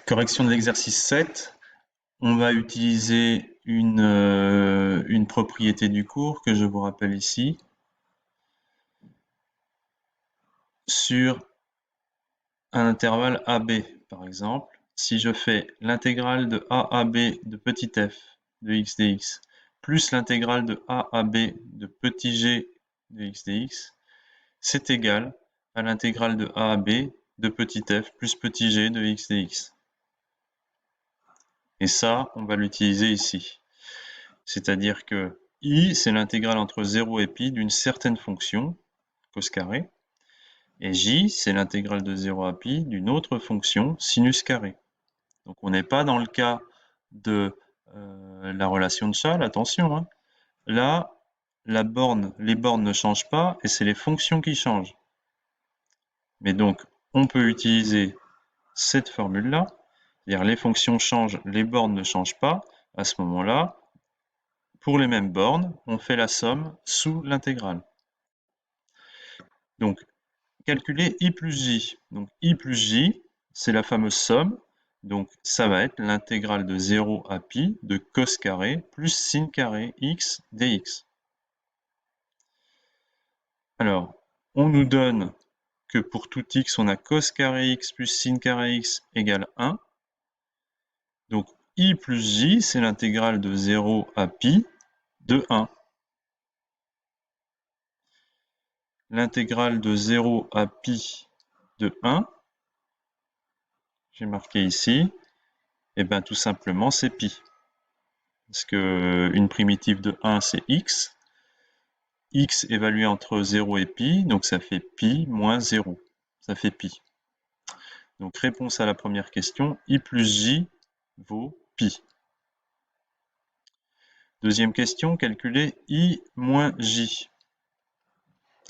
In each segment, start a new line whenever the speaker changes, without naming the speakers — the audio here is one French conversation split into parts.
Correction de l'exercice 7. On va utiliser une propriété du cours que je vous rappelle ici sur un intervalle AB, par exemple. Si je fais l'intégrale de a à b de petit f de x dx plus l'intégrale de a à b de petit g de x dx, c'est égal à l'intégrale de a à b de petit f plus petit g de x dx. Et ça, on va l'utiliser ici. C'est-à-dire que I, c'est l'intégrale entre 0 et pi d'une certaine fonction, cos carré, et J, c'est l'intégrale de 0 à pi d'une autre fonction, sinus carré. Donc on n'est pas dans le cas de la relation de Chasles, attention, hein. Là, les bornes ne changent pas, et c'est les fonctions qui changent. Mais donc, on peut utiliser cette formule-là, c'est-à-dire les fonctions changent, les bornes ne changent pas. À ce moment-là, pour les mêmes bornes, on fait la somme sous l'intégrale. Donc, calculer I plus J. Donc, I plus J, c'est la fameuse somme. Donc, ça va être l'intégrale de 0 à pi de cos carré plus sin carré x dx. Alors, on nous donne que pour tout x, on a cos carré x plus sin carré x égale 1. Donc, I plus J, c'est l'intégrale de 0 à pi de 1. L'intégrale de 0 à pi de 1, j'ai marqué ici, et bien tout simplement c'est pi. Parce qu'une primitive de 1 c'est x évalué entre 0 et pi, donc ça fait pi moins 0, ça fait pi. Donc réponse à la première question, I plus J vaut pi. Deuxième question, calculer I moins J.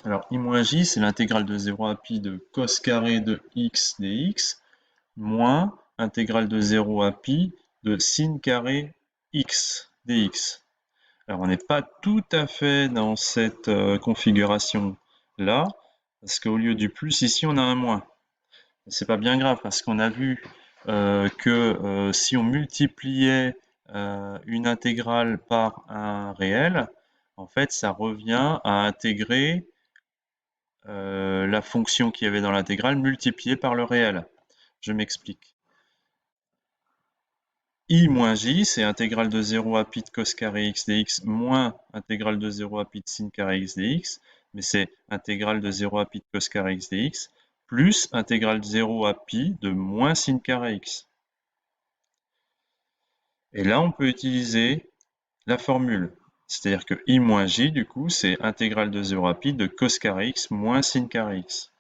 Alors I moins J, c'est l'intégrale de 0 à pi de cos carré de x dx, moins intégrale de 0 à pi de sin carré x dx. Alors on n'est pas tout à fait dans cette configuration-là, parce qu'au lieu du plus, ici on a un moins. C'est pas bien grave, parce qu'on a vu que si on multipliait une intégrale par un réel, en fait ça revient à intégrer la fonction qu'il y avait dans l'intégrale multipliée par le réel. Je m'explique. I moins J, c'est intégrale de 0 à pi de cos carré x dx moins intégrale de 0 à pi de sin carré x dx, mais c'est intégrale de 0 à pi de cos carré x dx plus intégrale de 0 à pi de moins sin carré x. Et là, on peut utiliser la formule. C'est-à-dire que I moins J, du coup, c'est intégrale de 0 à pi de cos carré x moins sin carré x.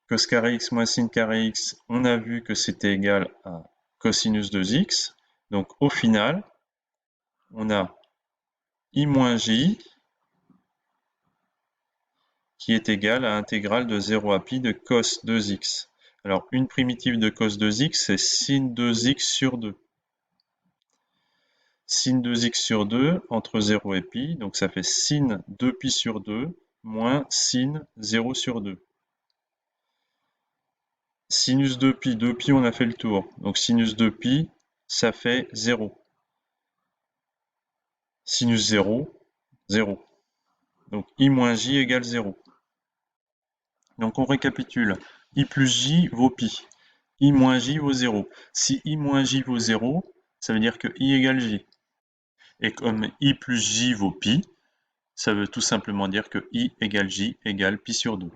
Cos carré x moins sin carré x, on a vu que c'était égal à cosinus de x. Donc au final, on a I moins J qui est égal à intégrale de 0 à pi de cos 2x. Alors une primitive de cos 2x, c'est sin 2x sur 2. Sin 2x sur 2 entre 0 et pi, donc ça fait sin 2pi sur 2 moins sin 0 sur 2. Sinus 2pi, 2pi on a fait le tour, donc sinus 2pi, ça fait 0. Sinus 0, 0. Donc I moins J égale 0. Donc on récapitule. I plus J vaut pi. I moins J vaut 0. Si I moins J vaut 0, ça veut dire que I égale J. Et comme I plus J vaut pi, ça veut tout simplement dire que I égale J égale pi sur 2.